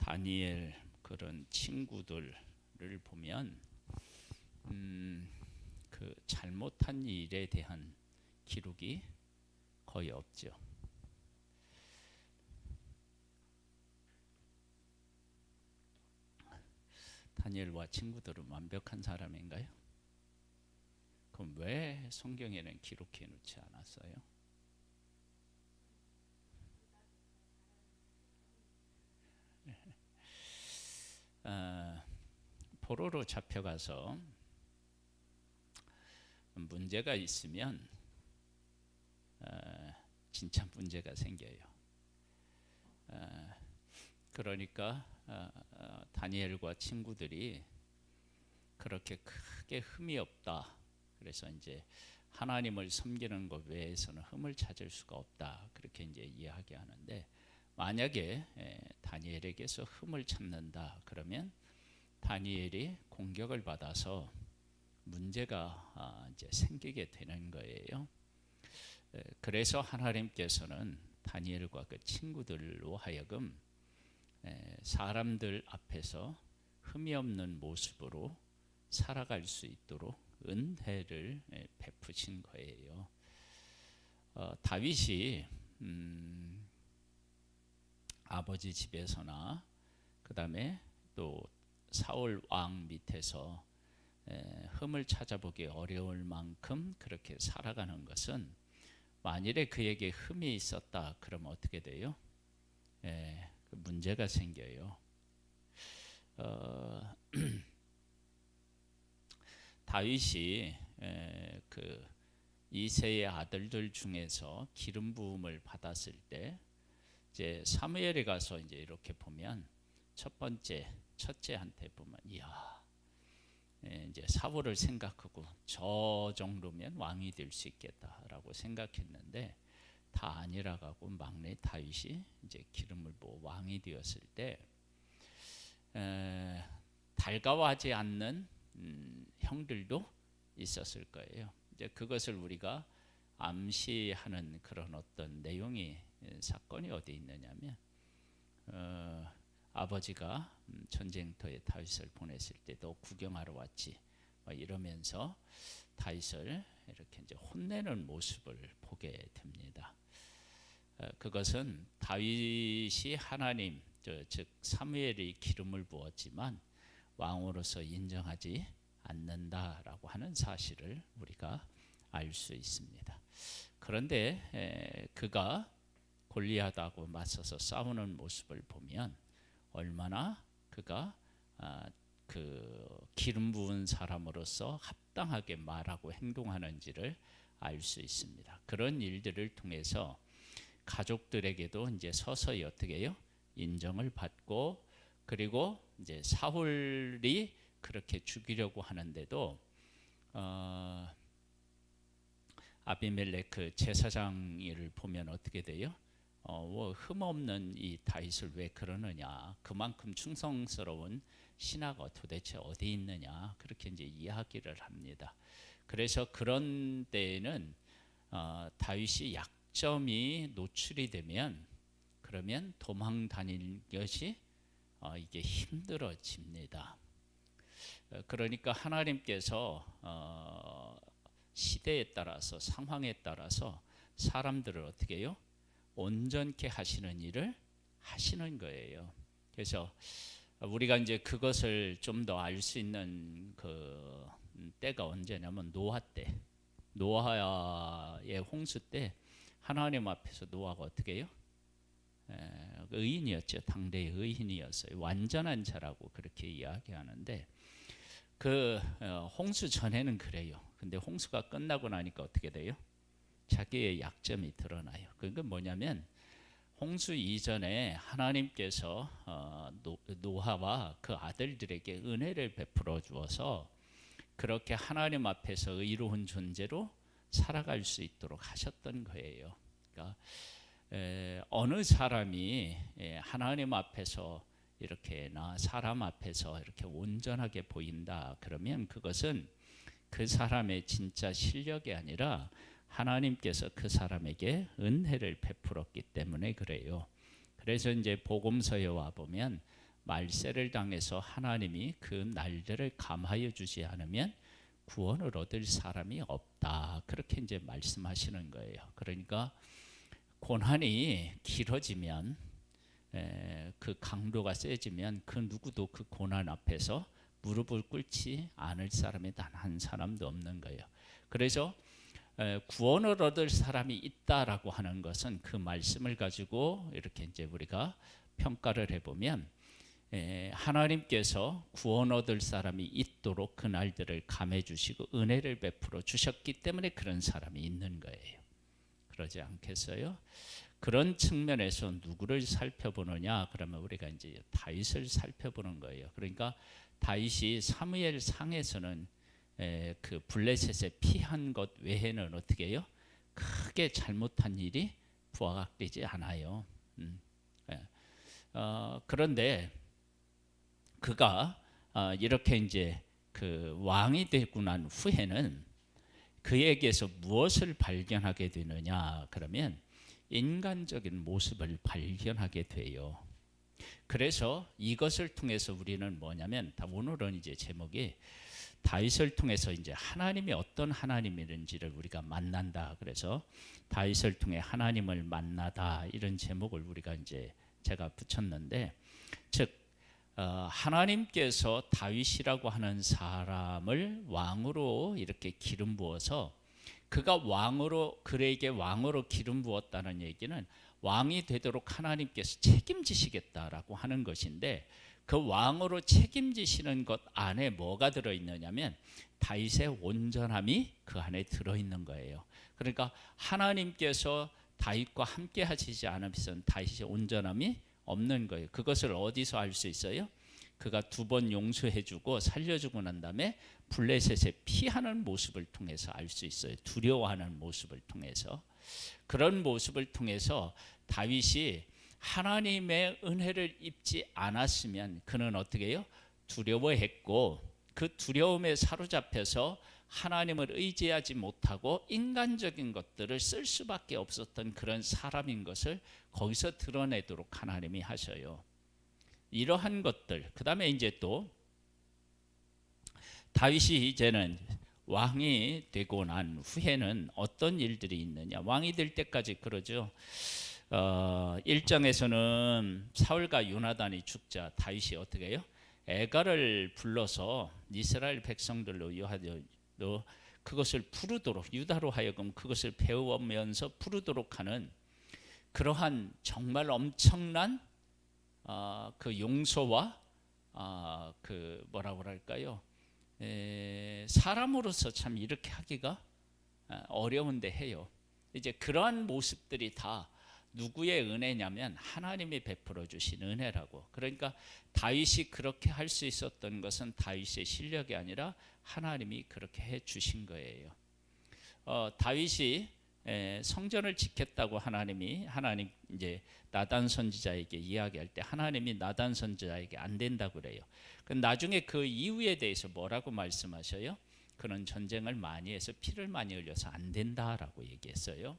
다니엘 그런 친구들을 보면 그 잘못한 일에 대한 기록이 거의 없죠. 다니엘과 친구들은 완벽한 사람인가요? 그럼 왜 성경에는 기록해 놓지 않았어요? 포로로 잡혀가서 문제가 있으면 진짜 문제가 생겨요. 그러니까 다니엘과 친구들이 그렇게 크게 흠이 없다. 그래서 이제 하나님을 섬기는 것 외에서는 흠을 찾을 수가 없다. 그렇게 이제 이야기하는데, 만약에 다니엘에게서 흠을 찾는다 그러면 다니엘이 공격을 받아서 문제가 이제 생기게 되는 거예요. 그래서 하나님께서는 다니엘과 그 친구들로 하여금 사람들 앞에서 흠이 없는 모습으로 살아갈 수 있도록 은혜를 베푸신 거예요. 다윗이 아버지 집에서나 그 다음에 또 사울 왕 밑에서 흠을 찾아보기 어려울 만큼 그렇게 살아가는 것은, 만일에 그에게 흠이 있었다 그러면 어떻게 돼요? 문제가 생겨요. 다윗이 그 이새의 아들들 중에서 기름 부음을 받았을 때 이제 사무엘에 가서 이제 이렇게 보면 첫째한테 보면 이야, 이제 사울을 생각하고 저 정도면 왕이 될 수 있겠다라고 생각했는데 다 아니라고 하고 막내 다윗이 이제 기름을 부어 왕이 되었을 때 달가워하지 않는 형들도 있었을 거예요. 이제 그것을 우리가 암시하는 그런 어떤 내용이 사건이 어디 있느냐면 아버지가 전쟁터에 다윗을 보냈을 때도 구경하러 왔지 이러면서 다윗을 이렇게 이제 혼내는 모습을 보게 됩니다. 그것은 다윗이 하나님 즉 사무엘이 기름을 부었지만 왕으로서 인정하지 않는다라고 하는 사실을 우리가 알 수 있습니다. 그런데 그가 골리앗하고 맞서서 싸우는 모습을 보면 얼마나 그가 그 기름 부은 사람으로서 합당하게 말하고 행동하는지를 알 수 있습니다. 그런 일들을 통해서 가족들에게도 이제 서서히 어떻게 해요? 인정을 받고, 그리고 이제 사울이 그렇게 죽이려고 하는데도 아비멜렉 제사장을 보면 어떻게 돼요? 흠없는 이 다윗을 왜 그러느냐? 그만큼 충성스러운 신하가 도대체 어디 있느냐? 그렇게 이제 이야기를 합니다. 그래서 그런 때에는 다윗이 약점이 노출이 되면 그러면 도망 다닐 것이 이게 힘들어집니다. 그러니까 하나님께서 시대에 따라서 상황에 따라서 사람들을 어떻게 해요? 온전케 하시는 일을 하시는 거예요. 그래서 우리가 이제 그것을 좀 더 알 수 있는 그 때가 언제냐면 노아 때, 노아의 홍수 때 하나님 앞에서 노아가 어떻게 해요? 의인이었죠. 당대의 의인이었어요. 완전한 자라고 그렇게 이야기하는데 그 홍수 전에는 그래요. 근데 홍수가 끝나고 나니까 어떻게 돼요? 자기의 약점이 드러나요. 그건 뭐냐면 홍수 이전에 하나님께서 노아와 그 아들들에게 은혜를 베풀어 주어서 그렇게 하나님 앞에서 의로운 존재로 살아갈 수 있도록 하셨던 거예요. 그러니까 어느 사람이 하나님 앞에서 이렇게 사람 앞에서 이렇게 온전하게 보인다 그러면 그것은 그 사람의 진짜 실력이 아니라 하나님께서 그 사람에게 은혜를 베풀었기 때문에 그래요. 그래서 이제 복음서에 와 보면 말세를 당해서 하나님이 그 날들을 감하여 주지 않으면 구원을 얻을 사람이 없다. 그렇게 이제 말씀하시는 거예요. 그러니까 고난이 길어지면 그 강도가 세지면 그 누구도 그 고난 앞에서 무릎을 꿇지 않을 사람이 단 한 사람도 없는 거예요. 그래서 구원을 얻을 사람이 있다라고 하는 것은 그 말씀을 가지고 이렇게 이제 우리가 평가를 해보면 하나님께서 구원 얻을 사람이 있도록 그 날들을 감해 주시고 은혜를 베풀어 주셨기 때문에 그런 사람이 있는 거예요. 그러지 않겠어요? 그런 측면에서 누구를 살펴보느냐? 그러면 우리가 이제 다윗을 살펴보는 거예요. 그러니까 다윗이 사무엘 상에서는 그 블레셋에 피한 것 외에는 어떻게 해요? 크게 잘못한 일이 부각되지 않아요. 그런데 그가 이렇게 이제 그 왕이 되고 난 후에는 그에게서 무엇을 발견하게 되느냐? 그러면 인간적인 모습을 발견하게 돼요. 그래서 이것을 통해서 우리는 뭐냐면 오늘은 이제 제목이 다윗을 통해서 이제 하나님이 어떤 하나님이는지를 우리가 만난다. 그래서 다윗을 통해 하나님을 만나다 이런 제목을 우리가 이제 제가 붙였는데, 즉 하나님께서 다윗이라고 하는 사람을 왕으로 이렇게 기름 부어서 그가 왕으로 그에게 왕으로 기름 부었다는 얘기는 왕이 되도록 하나님께서 책임지시겠다라고 하는 것인데, 그 왕으로 책임지시는 것 안에 뭐가 들어있느냐면 다윗의 온전함이 그 안에 들어있는 거예요. 그러니까 하나님께서 다윗과 함께 하시지 않으면 다윗의 온전함이 없는 거예요. 그것을 어디서 알 수 있어요? 그가 2번 용서해주고 살려주고 난 다음에 블레셋에 피하는 모습을 통해서 알 수 있어요. 두려워하는 모습을 통해서. 그런 모습을 통해서 다윗이 하나님의 은혜를 입지 않았으면 그는 어떻게 해요? 두려워했고, 그 두려움에 사로잡혀서 하나님을 의지하지 못하고 인간적인 것들을 쓸 수밖에 없었던 그런 사람인 것을 거기서 드러내도록 하나님이 하셔요. 이러한 것들, 그 다음에 이제 또 다윗이 이제는 왕이 되고 난 후에는 어떤 일들이 있느냐? 왕이 될 때까지 그러죠. 1장에서는 사울과 요나단이 죽자 다윗이 어떻게 해요? 애가를 불러서 이스라엘 백성들로 그것을 부르도록, 유다로 하여금 그것을 배우면서 부르도록 하는 그러한 정말 엄청난 그 용서와 그 뭐라고 할까요? 사람으로서 참 이렇게 하기가 어려운데 해요. 이제 그러한 모습들이 다 누구의 은혜냐면 하나님이 베풀어 주신 은혜라고. 그러니까 다윗이 그렇게 할 수 있었던 것은 다윗의 실력이 아니라 하나님이 그렇게 해 주신 거예요. 다윗이 성전을 지켰다고 하나님 이제 나단 선지자에게 이야기할 때 하나님이 나단 선지자에게 안 된다고 그래요. 나중에 그 이유에 대해서 뭐라고 말씀하셔요? 그는 전쟁을 많이 해서 피를 많이 흘려서 안 된다라고 얘기했어요.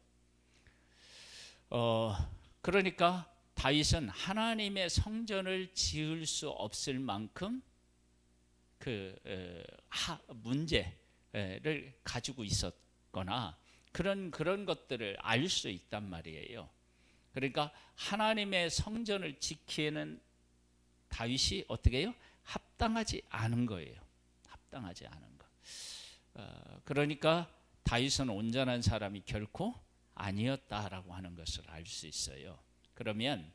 그러니까 다윗은 하나님의 성전을 지을 수 없을 만큼 그 문제를 가지고 있었거나 그런 것들을 알 수 있단 말이에요. 그러니까 하나님의 성전을 지키는 다윗이 어떻게 해요? 합당하지 않은 거예요. 합당하지 않은 거. 그러니까 다윗은 온전한 사람이 결코 아니었다라고 하는 것을 알 수 있어요. 그러면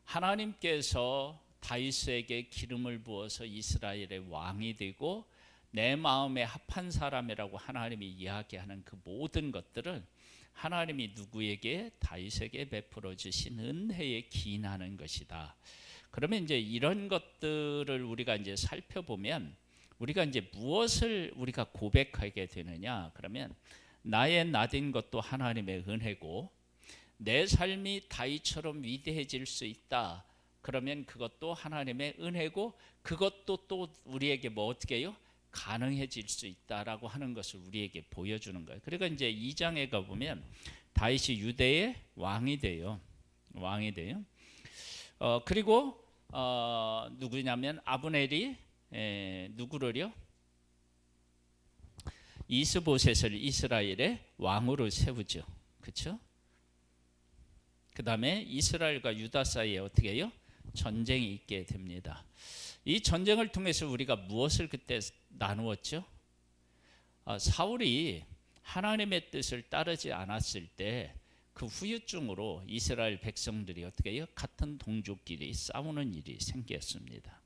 하나님께서 다윗에게 기름을 부어서 이스라엘의 왕이 되고 내 마음에 합한 사람이라고 하나님이 이야기하는 그 모든 것들은 하나님이 누구에게? 다윗에게 베풀어 주신 은혜에 기인하는 것이다. 그러면 이제 이런 것들을 우리가 이제 살펴보면 우리가 이제 무엇을 우리가 고백하게 되느냐? 그러면 나의 나된 것도 하나님의 은혜고 내 삶이 다윗처럼 위대해질 수 있다. 그러면 그것도 하나님의 은혜고 그것도 또 우리에게 뭐 어떻게 해요? 가능해질 수 있다라고 하는 것을 우리에게 보여주는 거예요. 그러니까 이제 2장에 가보면 다윗이 유대의 왕이 돼요. 왕이 돼요. 그리고 누구냐면 아브넬이 누구를요? 이스보셋을 이스라엘의 왕으로 세우죠. 그렇죠? 그 다음에 이스라엘과 유다 사이에 어떻게 해요? 전쟁이 있게 됩니다. 이 전쟁을 통해서 우리가 무엇을 그때 나누었죠? 사울이 하나님의 뜻을 따르지 않았을 때 그 후유증으로 이스라엘 백성들이 어떻게 해요? 같은 동족끼리 싸우는 일이 생겼습니다.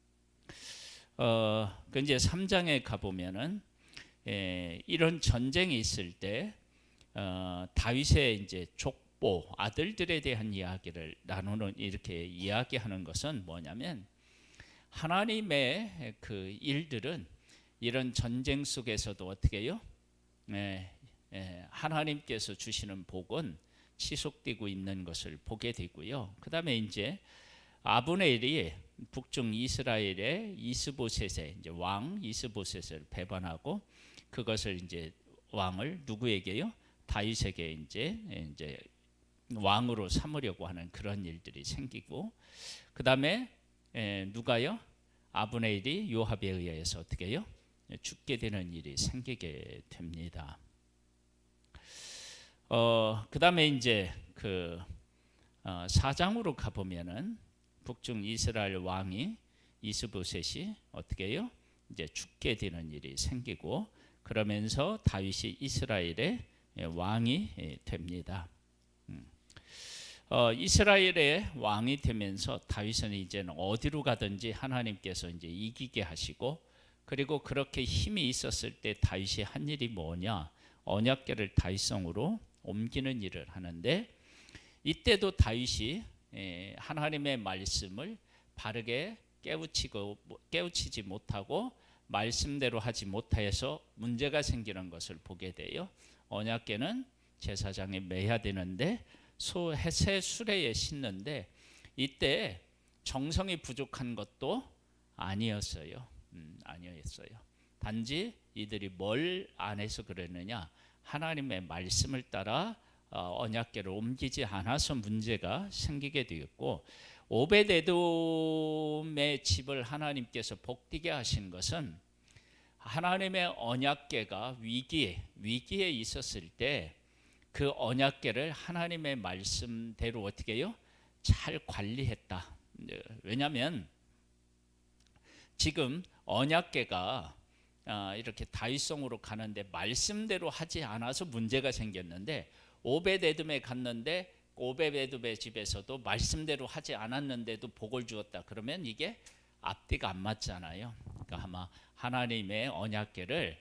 그 이제 3장에 가보면은 이런 전쟁이 있을 때 다윗의 이제 족보 아들들에 대한 이야기를 나누는 이렇게 이야기하는 것은 뭐냐면 하나님의 그 일들은 이런 전쟁 속에서도 어떻게 해요? 하나님께서 주시는 복은 지속되고 있는 것을 보게 되고요. 그 다음에 이제 아브넬이 북중 이스라엘의 이스보셋의 이제 왕 이스보셋을 배반하고 그것을 이제 왕을 누구에게요? 다윗에게 이제 왕으로 삼으려고 하는 그런 일들이 생기고 그 다음에 누가요? 아브넬이 요압에 의해서 어떻게 해요? 죽게 되는 일이 생기게 됩니다. 그 다음에 이제 그 4장으로 가보면은 북중 이스라엘 왕이 이스보셋이 어떻게 해요? 이제 죽게 되는 일이 생기고 그러면서 다윗이 이스라엘의 왕이 됩니다. 이스라엘의 왕이 되면서 다윗은 이제는 어디로 가든지 하나님께서 이제 이기게 하시고 그리고 그렇게 힘이 있었을 때 다윗이 한 일이 뭐냐? 언약궤를 다윗성으로 옮기는 일을 하는데 이때도 다윗이 하나님의 말씀을 바르게 깨우치지 못하고 말씀대로 하지 못하여서 문제가 생기는 것을 보게 돼요. 언약궤는 제사장이 매야 되는데 새 수레에 싣는데 이때 정성이 부족한 것도 아니었어요. 아니었어요. 단지 이들이 뭘 안 해서 그랬느냐? 하나님의 말씀을 따라 언약궤를 옮기지 않아서 문제가 생기게 되었고 오벳에돔의 집을 하나님께서 복되게 하신 것은 하나님의 언약궤가 위기에 있었을 때 그 언약궤를 하나님의 말씀대로 어떻게 해요? 잘 관리했다. 왜냐하면 지금 언약궤가 이렇게 다윗성으로 가는데 말씀대로 하지 않아서 문제가 생겼는데 오벳에돔에 갔는데 오벳에돔의 집에서도 말씀대로 하지 않았는데도 복을 주었다. 그러면 이게 앞뒤가 안 맞잖아요. 그러니까 아마 하나님의 언약궤를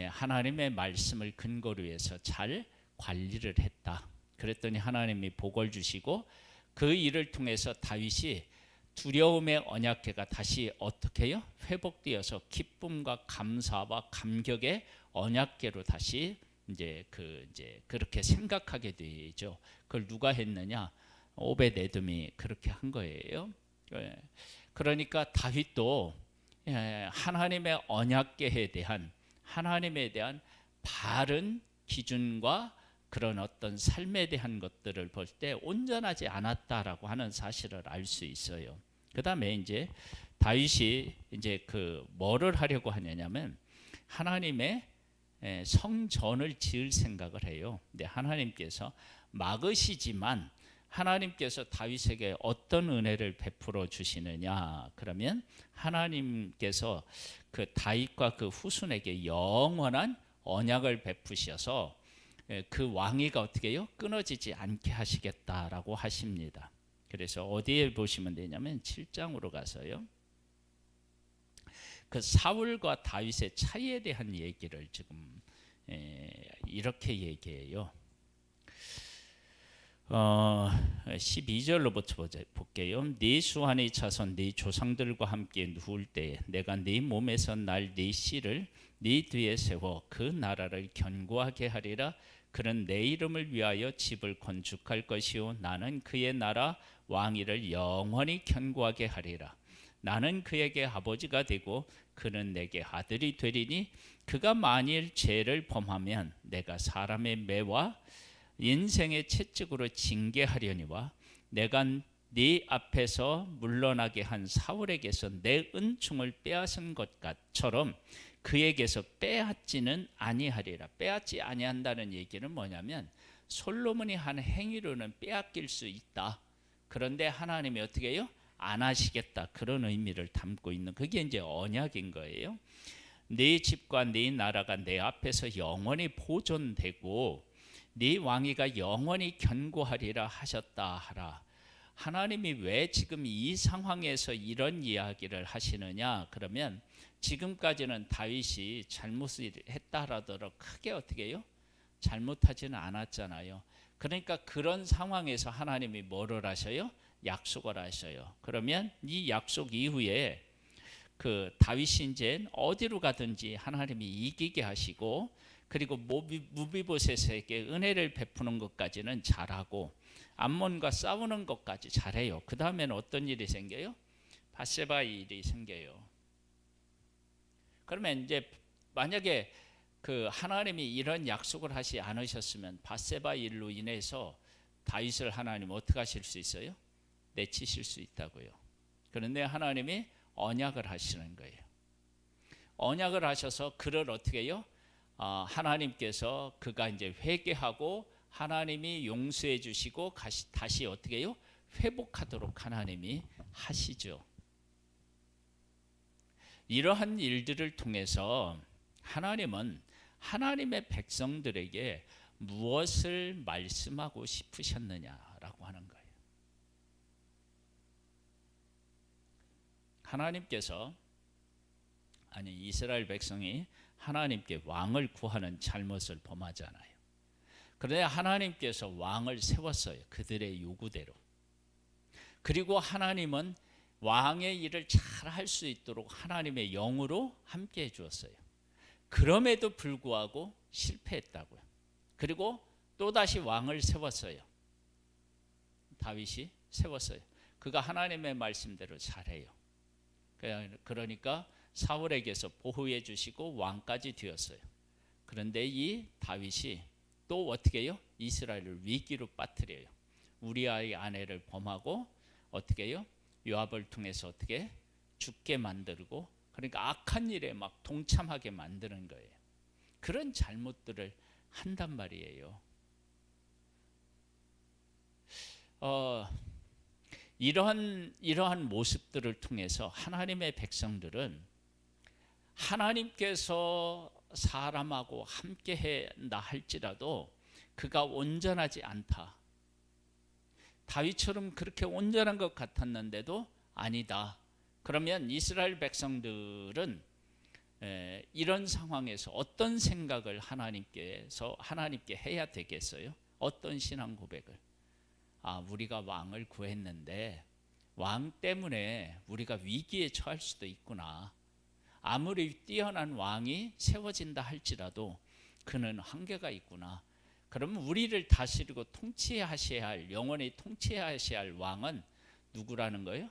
하나님의 말씀을 근거로 해서 잘 관리를 했다. 그랬더니 하나님이 복을 주시고 그 일을 통해서 다윗이 두려움의 언약궤가 다시 어떻게 해요? 회복되어서 기쁨과 감사와 감격의 언약궤로 다시 이제 그렇게 생각하게 되죠. 그걸 누가 했느냐? 오벳에돔이 그렇게 한 거예요. 그러니까 다윗도 하나님의 언약궤에 대한 하나님에 대한 바른 기준과 그런 어떤 삶에 대한 것들을 볼 때 온전하지 않았다라고 하는 사실을 알 수 있어요. 그다음에 이제 다윗이 이제 그 뭐를 하려고 하냐면 하나님의 성전을 지을 생각을 해요. 근데 하나님께서 막으시지만 하나님께서 다윗에게 어떤 은혜를 베풀어 주시느냐? 그러면 하나님께서 그 다윗과 그 후손에게 영원한 언약을 베푸셔서 그 왕위가 어떻게 해요? 끊어지지 않게 하시겠다라고 하십니다. 그래서 어디에 보시면 되냐면 7장으로 가서요. 그 사울과 다윗의 차이에 대한 얘기를 지금 이렇게 얘기해요. 12절로부터 볼게요. 네 수완의 자손 네 조상들과 함께 누울 때에 내가 네 몸에서 날 네 씨를 네 뒤에 세워 그 나라를 견고하게 하리라. 그는 내 이름을 위하여 집을 건축할 것이요 나는 그의 나라 왕위를 영원히 견고하게 하리라. 나는 그에게 아버지가 되고 그는 내게 아들이 되리니 그가 만일 죄를 범하면 내가 사람의 매와 인생의 채찍으로 징계하려니와 내가 네 앞에서 물러나게 한 사울에게서 내 은총을 빼앗은 것처럼 그에게서 빼앗지는 아니하리라. 빼앗지 아니한다는 얘기는 뭐냐면 솔로몬이 한 행위로는 빼앗길 수 있다. 그런데 하나님이 어떻게 해요? 안 하시겠다. 그런 의미를 담고 있는, 그게 이제 언약인 거예요. 네 집과 네 나라가 내 앞에서 영원히 보존되고 네 왕위가 영원히 견고하리라 하셨다 하라. 하나님이 왜 지금 이 상황에서 이런 이야기를 하시느냐? 그러면 지금까지는 다윗이 잘못을 했다 하더라도 크게 어떻게 해요? 잘못하지는 않았잖아요. 그러니까 그런 상황에서 하나님이 뭐를 하셔요? 약속을 하셔요. 그러면 이 약속 이후에 그 다윗이 이제 어디로 가든지 하나님이 이기게 하시고, 그리고 무비보셋에게 은혜를 베푸는 것까지는 잘하고 암몬과 싸우는 것까지 잘해요. 그 다음에는 어떤 일이 생겨요? 밧세바 일이 생겨요. 그러면 이제 만약에 그 하나님이 이런 약속을 하지 않으셨으면 밧세바 일로 인해서 다윗을 하나님 어떻게 하실 수 있어요? 내치실 수 있다고요. 그런데 하나님이 언약을 하시는 거예요. 언약을 하셔서 그를 어떻게 해요? 하나님께서 그가 이제 회개하고 하나님이 용서해 주시고 다시 어떻게 해요? 회복하도록 하나님이 하시죠. 이러한 일들을 통해서 하나님은 하나님의 백성들에게 무엇을 말씀하고 싶으셨느냐라고 하는 거예요. 하나님께서, 아니 이스라엘 백성이 하나님께 왕을 구하는 잘못을 범하잖아요. 그런데 하나님께서 왕을 세웠어요. 그들의 요구대로. 그리고 하나님은 왕의 일을 잘 할 수 있도록 하나님의 영으로 함께 해주었어요. 그럼에도 불구하고 실패했다고요. 그리고 또다시 왕을 세웠어요. 다윗이 세웠어요. 그가 하나님의 말씀대로 잘해요. 그러니까 사울에게서 보호해 주시고 왕까지 되었어요. 그런데 이 다윗이 또 어떻게 해요? 이스라엘을 위기로 빠뜨려요. 우리아의 아내를 범하고 어떻게 해요? 요압을 통해서 어떻게 죽게 만들고, 그러니까 악한 일에 막 동참하게 만드는 거예요. 그런 잘못들을 한단 말이에요. 이러한 모습들을 통해서 하나님의 백성들은 하나님께서 사람하고 함께 한다 할지라도 그가 온전하지 않다. 다윗처럼 그렇게 온전한 것 같았는데도 아니다. 그러면 이스라엘 백성들은 이런 상황에서 어떤 생각을 하나님께 해야 되겠어요? 어떤 신앙 고백을? 우리가 왕을 구했는데 왕 때문에 우리가 위기에 처할 수도 있구나. 아무리 뛰어난 왕이 세워진다 할지라도 그는 한계가 있구나. 그러면 우리를 다스리고 통치하셔야 할, 영원히 통치하셔야 할 왕은 누구라는 거예요?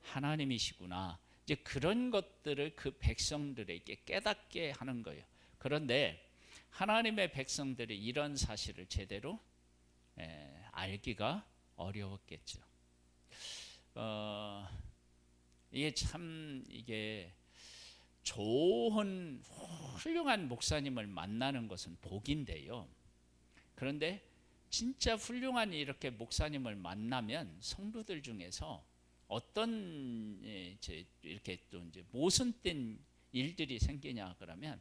하나님이시구나. 이제 그런 것들을 그 백성들에게 깨닫게 하는 거예요. 그런데 하나님의 백성들이 이런 사실을 제대로 알기가 어려웠겠죠. 이게 좋은 훌륭한 목사님을 만나는 것은 복인데요. 그런데 진짜 훌륭한 이렇게 목사님을 만나면 성도들 중에서 어떤 이렇게 또 이제 모순된 일들이 생기냐 그러면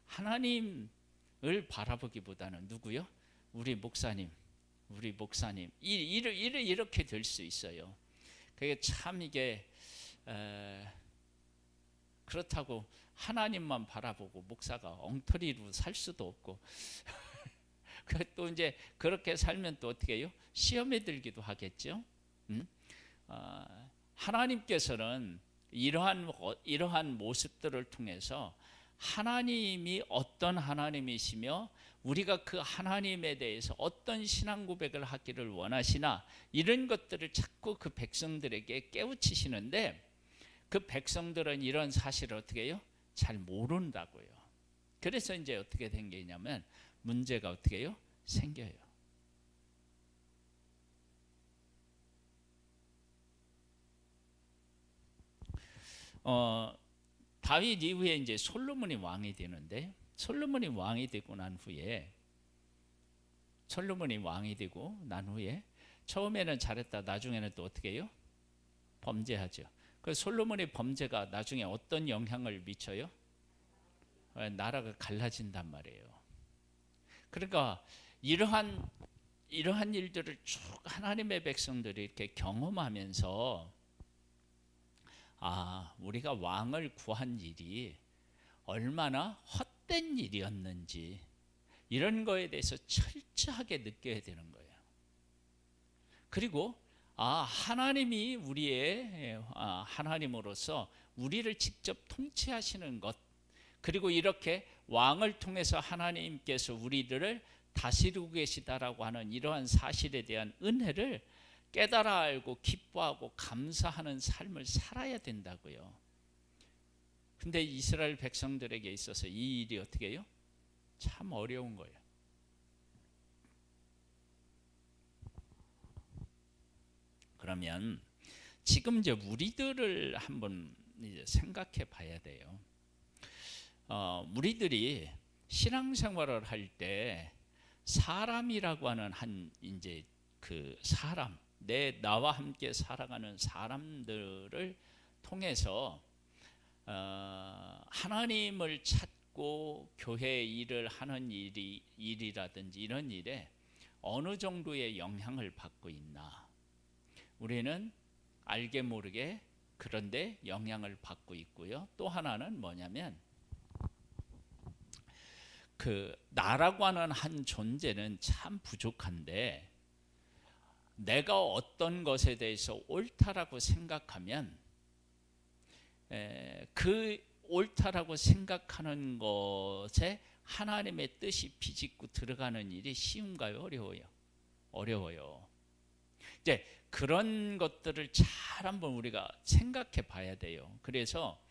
하나님을 바라보기보다는 누구요? 우리 목사님 이렇게 될 수 있어요. 그게 참 이게 그렇다고 하나님만 바라보고 목사가 엉터리로 살 수도 없고 또 이제 그렇게 살면 또 어떻게 해요? 시험에 들기도 하겠죠. 하나님께서는 이러한 모습들을 통해서 하나님이 어떤 하나님이시며 우리가 그 하나님에 대해서 어떤 신앙 고백을 하기를 원하시나, 이런 것들을 자꾸 그 백성들에게 깨우치시는데 그 백성들은 이런 사실을 어떻게 해요? 잘 모른다고요. 그래서 이제 어떻게 된 게 있냐면 문제가 어떻게 해요? 생겨요. 다윗 이후에 이제 솔로몬이 왕이 되는데, 솔로몬이 왕이 되고 난 후에 처음에는 잘했다, 나중에는 또 어떻게 해요? 범죄하죠. 그 솔로몬의 범죄가 나중에 어떤 영향을 미쳐요? 나라가 갈라진단 말이에요. 그러니까 이러한 일들을 쭉 하나님의 백성들이 이렇게 경험하면서, 우리가 왕을 구한 일이 얼마나 헛된 일이었는지, 이런 거에 대해서 철저하게 느껴야 되는 거예요. 그리고 하나님이 우리의 하나님으로서 우리를 직접 통치하시는 것, 그리고 이렇게 왕을 통해서 하나님께서 우리들을 다스리고 계시다라고 하는 이러한 사실에 대한 은혜를 깨달아 알고 기뻐하고 감사하는 삶을 살아야 된다고요. 근데 이스라엘 백성들에게 있어서 이 일이 어떻게 해요? 참 어려운 거예요. 그러면 지금 이제 우리들을 한번 이제 생각해 봐야 돼요. 우리들이 신앙생활을 할 때 사람이라고 하는 이제 그 사람, 나와 함께 살아가는 사람들을 통해서 하나님을 찾고 교회 일을 하는 일이라든지 이런 일에 어느 정도의 영향을 받고 있나? 우리는 알게 모르게 그런데 영향을 받고 있고요. 또 하나는 뭐냐면, 그 나라고 하는 한 존재는 참 부족한데, 내가 어떤 것에 대해서 옳다라고 생각하면 그 옳다라고 생각하는 것에 하나님의 뜻이 비집고 들어가는 일이 쉬운가요? 어려워요. 이제 그런 것들을 잘 한번 우리가 생각해 봐야 돼요. 그래서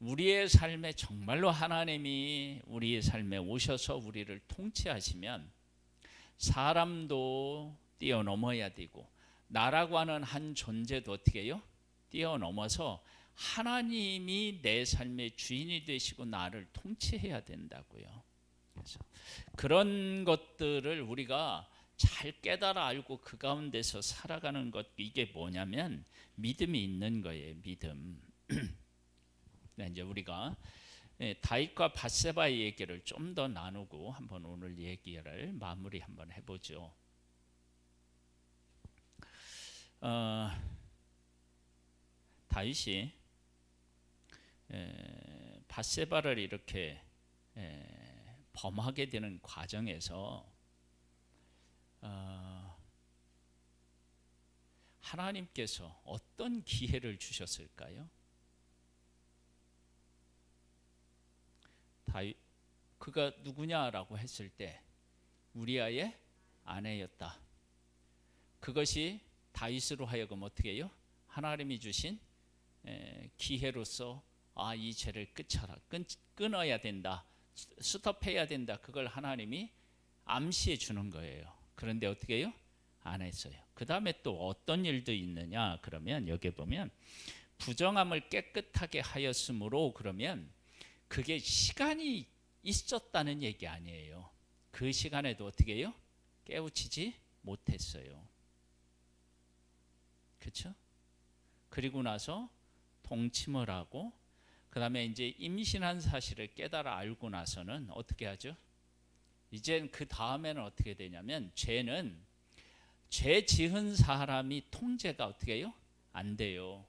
우리의 삶에 정말로 하나님이 우리의 삶에 오셔서 우리를 통치하시면 사람도 뛰어넘어야 되고, 나라고 하는 한 존재도 어떻게 해요? 뛰어넘어서 하나님이 내 삶의 주인이 되시고 나를 통치해야 된다고요. 그래서 그런 것들을 우리가 잘 깨달아 알고 그 가운데서 살아가는 것, 이게 뭐냐면 믿음이 있는 거예요. 믿음. 이제 우리가 다윗과 밧세바의 얘기를 좀 더 나누고 한번 오늘 얘기를 마무리 한번 해보죠. 다윗이 밧세바를 이렇게 범하게 되는 과정에서 하나님께서 어떤 기회를 주셨을까요? 그가 누구냐라고 했을 때 우리아의 아내였다. 그것이 다윗으로 하여금 어떻게 해요? 하나님이 주신 기회로서 이 죄를 끊어야 된다, 스톱해야 된다, 그걸 하나님이 암시해 주는 거예요. 그런데 어떻게 해요? 안 했어요. 그 다음에 또 어떤 일도 있느냐 그러면, 여기 보면 부정함을 깨끗하게 하였으므로, 그러면 그게 시간이 있었다는 얘기 아니에요. 그 시간에도 어떻게 해요? 깨우치지 못했어요. 그렇죠? 그리고 나서 동침을 하고, 그 다음에 이제 임신한 사실을 깨달아 알고 나서는 어떻게 하죠? 이젠 그 다음에는 어떻게 되냐면, 죄 지은 사람이 통제가 어떻게 해요? 안 돼요.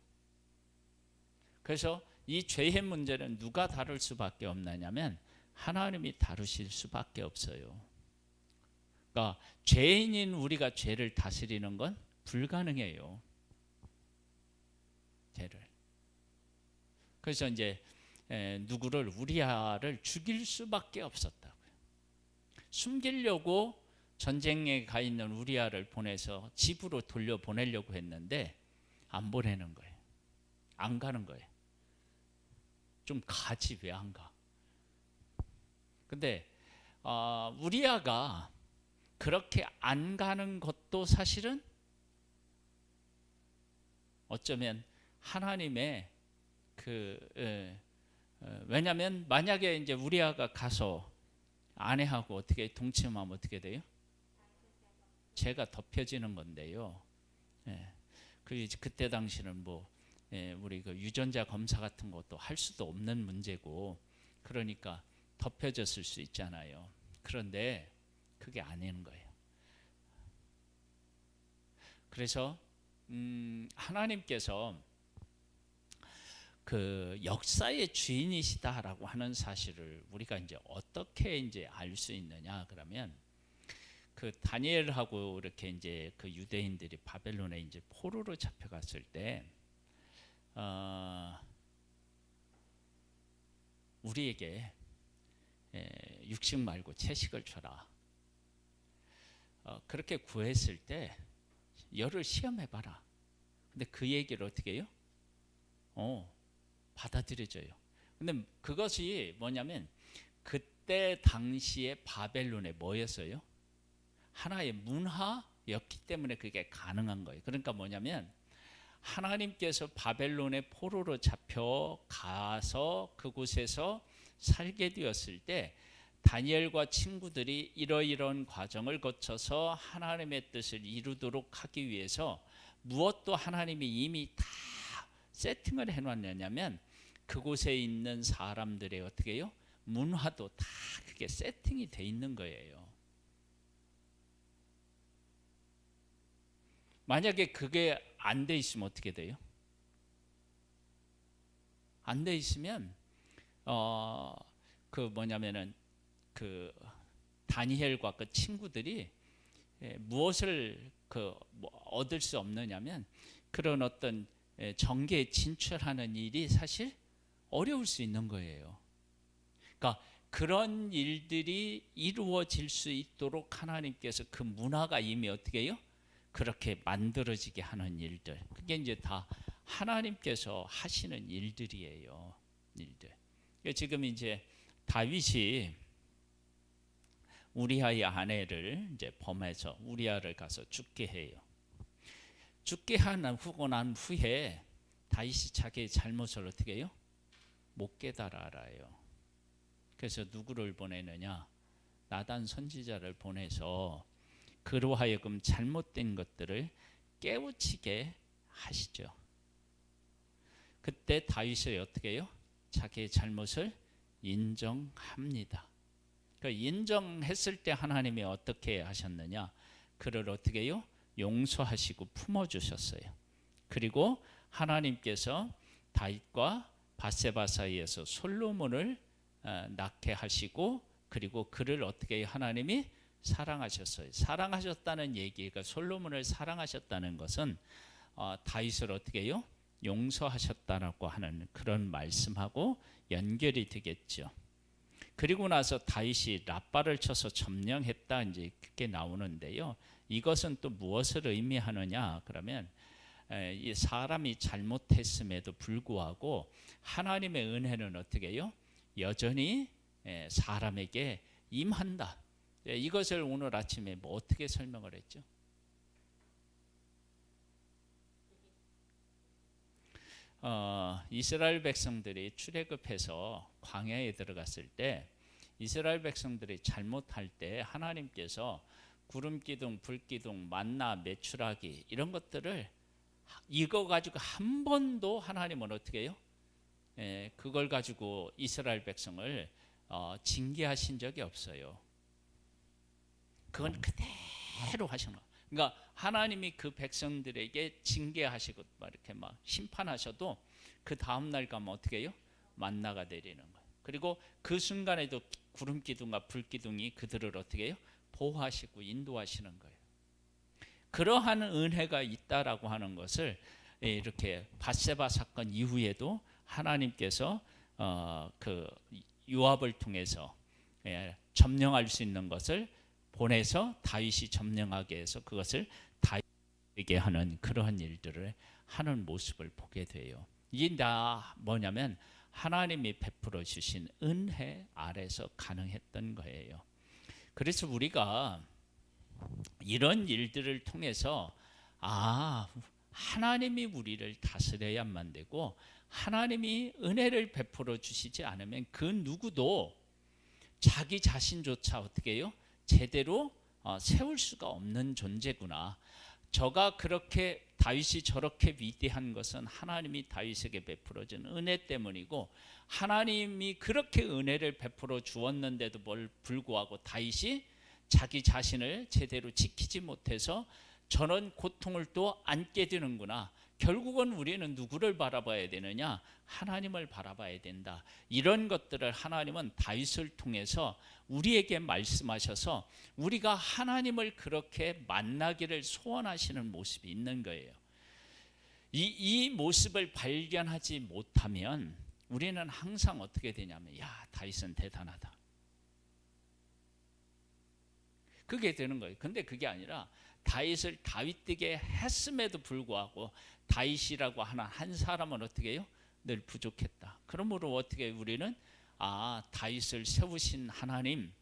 그래서 이 죄의 문제는 누가 다룰 수밖에 없느냐면 하나님이 다루실 수밖에 없어요. 그러니까 죄인인 우리가 죄를 다스리는 건 불가능해요. 죄를. 그래서 이제 누구를, 우리아를 죽일 수밖에 없었다고요. 숨기려고 전쟁에 가 있는 우리아를 보내서 집으로 돌려보내려고 했는데 안 보내는 거예요. 안 가는 거예요. 좀 가지 왜 안 가? 근데 우리아가 그렇게 안 가는 것도 사실은 어쩌면 하나님의 그 왜냐하면 만약에 이제 우리아가 가서 아내하고 어떻게 동침하면 어떻게 돼요? 죄가 덮여지는 건데요. 예. 그때 당시는 뭐 우리 그 유전자 검사 같은 것도 할 수도 없는 문제고, 그러니까 덮여졌을 수 있잖아요. 그런데 그게 아닌 거예요. 그래서 하나님께서 그 역사의 주인이시다라고 하는 사실을 우리가 이제 어떻게 이제 알 수 있느냐? 그러면 그 다니엘하고 이렇게 이제 그 유대인들이 바벨론에 이제 포로로 잡혀갔을 때 우리에게 육식 말고 채식을 줘라. 그렇게 구했을 때 열을 시험해봐라. 근데 그 얘기를 어떻게 해요? 받아들여져요. 근데 그것이 뭐냐면 그때 당시에 바벨론에 뭐였어요? 하나의 문화였기 때문에 그게 가능한 거예요. 그러니까 뭐냐면 하나님께서 바벨론의 포로로 잡혀가서 그곳에서 살게 되었을 때 다니엘과 친구들이 이러이러한 과정을 거쳐서 하나님의 뜻을 이루도록 하기 위해서 무엇도 하나님이 이미 다 세팅을 해놨느냐면 그곳에 있는 사람들의 어떻게 해요? 문화도 다 그게 세팅이 돼 있는 거예요. 만약에 그게 안 돼 있으면 어떻게 돼요? 안 돼 있으면 그 뭐냐면은 그 다니엘과 그 친구들이 무엇을 뭐 얻을 수 없느냐면 그런 어떤 정계에 진출하는 일이 사실 어려울 수 있는 거예요. 그러니까 그런 일들이 이루어질 수 있도록 하나님께서 그 문화가 이미 어떻게 해요? 그렇게 만들어지게 하는 일들. 그게 이제 다 하나님께서 하시는 일들이에요. 일들. 지금 이제 다윗이 우리아의 아내를 이제 범해서 우리아를 가서 죽게 해요. 죽게 하고 난 후에 다윗이 자기의 잘못을 어떻게 해요? 못 깨달아 알아요. 그래서 누구를 보내느냐? 나단 선지자를 보내서 그로 하여금 잘못된 것들을 깨우치게 하시죠. 그때 다윗이 어떻게 해요? 자기의 잘못을 인정합니다. 그러니까 인정했을 때 하나님이 어떻게 하셨느냐? 그를 어떻게 해요? 용서하시고 품어주셨어요. 그리고 하나님께서 다윗과 밧세바 사이에서 솔로몬을 낳게 하시고, 그리고 그를 어떻게 해요? 하나님이 사랑하셨어요. 사랑하셨다는 얘기가, 솔로몬을 사랑하셨다는 것은 다윗을 어떻게 해요? 용서하셨다라고 하는 그런 말씀하고 연결이 되겠죠. 그리고 나서 다윗이 라빠를 쳐서 점령했다, 이제 그게 나오는데요. 이것은 또 무엇을 의미하느냐? 그러면 이 사람이 잘못했음에도 불구하고 하나님의 은혜는 어떻게 해요? 여전히 사람에게 임한다. 이것을 오늘 아침에 뭐 어떻게 설명을 했죠? 이스라엘 백성들이 출애굽해서 광야에 들어갔을 때 이스라엘 백성들이 잘못할 때 하나님께서 구름 기둥, 불 기둥, 만나, 메추라기 이런 것들을 이거 가지고 한 번도 하나님은 어떻게 해요? 그걸 가지고 이스라엘 백성을 징계하신 적이 없어요. 그건 그대로 하신 거. 그러니까 하나님이 그 백성들에게 징계하시고 이렇게 막 심판하셔도 그 다음 날 가면 어떻게 해요? 만나가 내리는 거예요. 그리고 그 순간에도 구름 기둥과 불 기둥이 그들을 어떻게 해요? 보호하시고 인도하시는 거예요. 그러한 은혜가 있다라고 하는 것을 이렇게 밧세바 사건 이후에도 하나님께서 그 요압을 통해서 점령할 수 있는 것을 보내서 다윗이 점령하게 해서 그것을 다윗에게 하는 그러한 일들을 하는 모습을 보게 돼요. 이게 다 뭐냐면 하나님이 베풀어 주신 은혜 아래서 가능했던 거예요. 그래서 우리가 이런 일들을 통해서 하나님이 우리를 다스려야만 되고, 하나님이 은혜를 베풀어 주시지 않으면 그 누구도 자기 자신조차 어떻게 해요? 제대로 세울 수가 없는 존재구나. 저가 그렇게, 다윗이 저렇게 위대한 것은 하나님이 다윗에게 베풀어준 은혜 때문이고, 하나님이 그렇게 은혜를 베풀어 주었는데도 불구하고 다윗이 자기 자신을 제대로 지키지 못해서 저런 고통을 또 안게 되는구나. 결국은 우리는 누구를 바라봐야 되느냐? 하나님을 바라봐야 된다. 이런 것들을 하나님은 다윗을 통해서 우리에게 말씀하셔서 우리가 하나님을 그렇게 만나기를 소원하시는 모습이 있는 거예요. 이 모습을 발견하지 못하면 우리는 항상 어떻게 되냐면, 야, 다윗은 대단하다, 그게 되는 거예요. 근데 그게 아니라 다윗을 다윗되게 했음에도 불구하고 다윗이라고 하는 한 사람은 어떻게 해요? 늘 부족했다. 그러므로 어떻게 우리는 다윗을 세우신 하나님,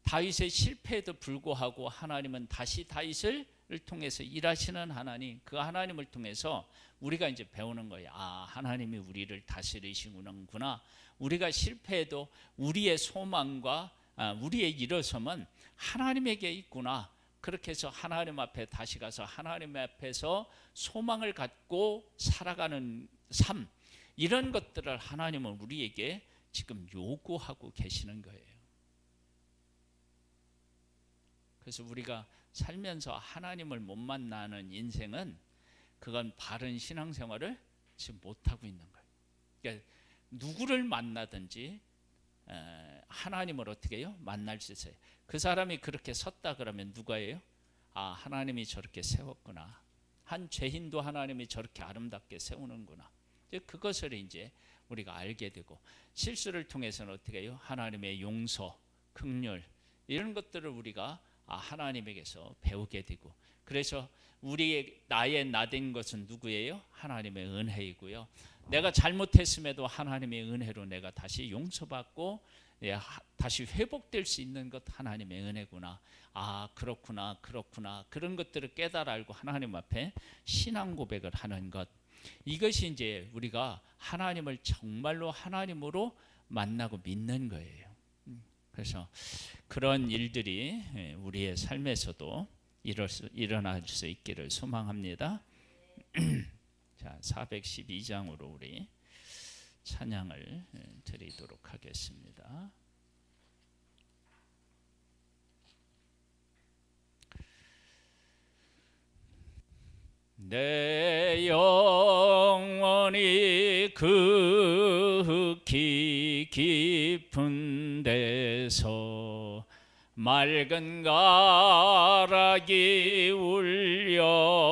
다윗의 실패에도 불구하고 하나님은 다시 다윗을 통해서 일하시는 하나님, 그 하나님을 통해서 우리가 이제 배우는 거예요. 하나님이 우리를 다스리시는구나. 우리가 실패해도 우리의 소망과 우리의 일어섬은 하나님에게 있구나. 그렇게 해서 하나님 앞에 다시 가서 하나님 앞에서 소망을 갖고 살아가는 삶, 이런 것들을 하나님은 우리에게 지금 요구하고 계시는 거예요. 그래서 우리가 살면서 하나님을 못 만나는 인생은, 그건 바른 신앙생활을 지금 못하고 있는 거예요. 그러니까 누구를 만나든지 하나님을 어떻게 해요? 만날 수 있어요. 그 사람이 그렇게 섰다 그러면 누가예요? 하나님이 저렇게 세웠구나. 한 죄인도 하나님이 저렇게 아름답게 세우는구나. 그것을 이제 우리가 알게 되고, 실수를 통해서는 어떻게 해요? 하나님의 용서, 긍휼, 이런 것들을 우리가 하나님에게서 배우게 되고, 그래서 나의 나된 것은 누구예요? 하나님의 은혜이고요. 내가 잘못했음에도 하나님의 은혜로 내가 다시 용서받고 다시 회복될 수 있는 것 하나님의 은혜구나. 그렇구나. 그런 것들을 깨달아 알고 하나님 앞에 신앙 고백을 하는 것, 이것이 이제 우리가 하나님을 정말로 하나님으로 만나고 믿는 거예요. 그래서 그런 일들이 우리의 삶에서도 일어날 수 있기를 소망합니다. 자, 412장으로 우리 찬양을 드리도록 하겠습니다. 내 영혼이 극히 깊은 데서 맑은 가락이 울려나네.